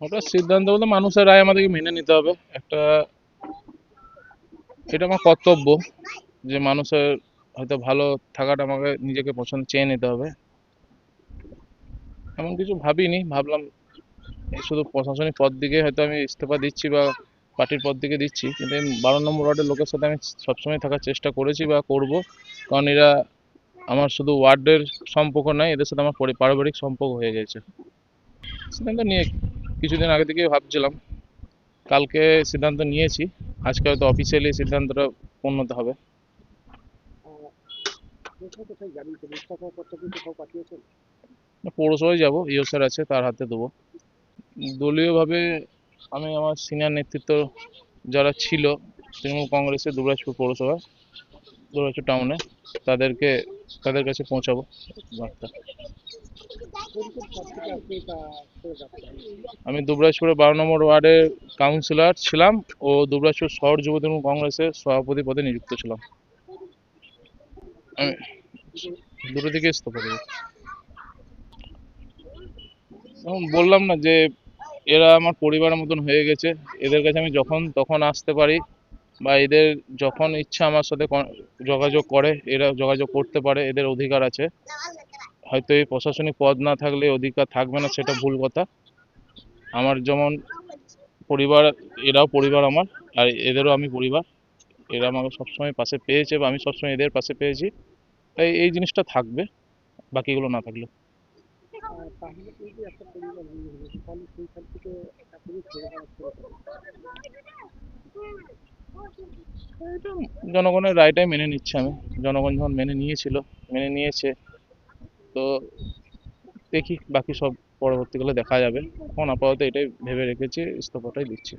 ওটা সিদ্ধান্ত বলতে মানুষের রায় আমাদেরকে মেনে নিতে হবে। এটা আমার কর্তব্য যে মানুষের হয়তো ভালো থাকাটা আমাকে নিজেকে পছন্দ চেয়ে নিতে হবে। এমন কিছু ভাবিনি, ভাবলাম এই শুধু প্রশাসনিক পদ দিকে হয়তো আমি ইস্তফা দিচ্ছি বা পার্টির পদ দিকে দিচ্ছি, কিন্তু এই 12 নম্বর ওয়ার্ডের লোকের সাথে আমি সবসময় থাকার চেষ্টা করেছি বা করব। কারণ এরা আমার শুধু ওয়ার্ডের সম্পর্ক নয়, এদের সাথে আমার পারিবারিক সম্পর্ক হয়ে গেছে। সিদ্ধান্ত নিয়ে কিছুদিন আগে থেকে ভাবছিলাম, কালকে সিদ্ধান্ত নিয়েছি, আজকে হয়তো অফিসিয়ালি সিদ্ধান্তটা পূর্ণতা হবে। পৌরসভায় যাব, ইও স্যার আছে তার হাতে দেবো। দলীয়ভাবে আমি আমার সিনিয়র নেতৃত্ব যারা ছিল তৃণমূল কংগ্রেসের দুবরাজপুর পৌরসভা, দুবরাজপুর টাউনে, তাদেরকে তাদের কাছে পৌঁছাবো বার্তা। আমি দুবরাজপুরে 12 নম্বর ওয়ার্ডের কাউন্সিলর ছিলাম ও দুবরাজপুর শহর যুব তৃণমূল কংগ্রেসের সভাপতি পদে নিযুক্ত ছিলাম। আমি দুটো দিকে ইস্তফা দেবো। এখন বললাম না যে এরা আমার পরিবারের মতন হয়ে গেছে, এদের কাছে আমি যখন তখন আসতে পারি বা এদের যখন ইচ্ছা আমার সাথে যোগাযোগ করে, এরা যোগাযোগ করতে পারে, এদের অধিকার আছে। হয়তো এই প্রশাসনিক পদ না থাকলে অধিকার থাকবে না, সেটা ভুল কথা। আমার যেমন পরিবার, এরাও পরিবার আমার, আর এদেরও আমি পরিবার। এরা আমাকে সবসময় পাশে পেয়েছে বা আমি সবসময় এদের পাশে পেয়েছি, তাই এই জিনিসটা থাকবে, বাকিগুলো না থাকলেও। এটা জনগণের রায়টাই মেনে নিচ্ছি আমি। জনগণ যখন মেনে নিয়েছিল, মেনে নিয়েছে, তো দেখি বাকি সব পরবর্তীকালে দেখা যাবে। এখন আপাতত এটাই ভেবে রেখেছি, ইস্তফাটাই দিচ্ছি।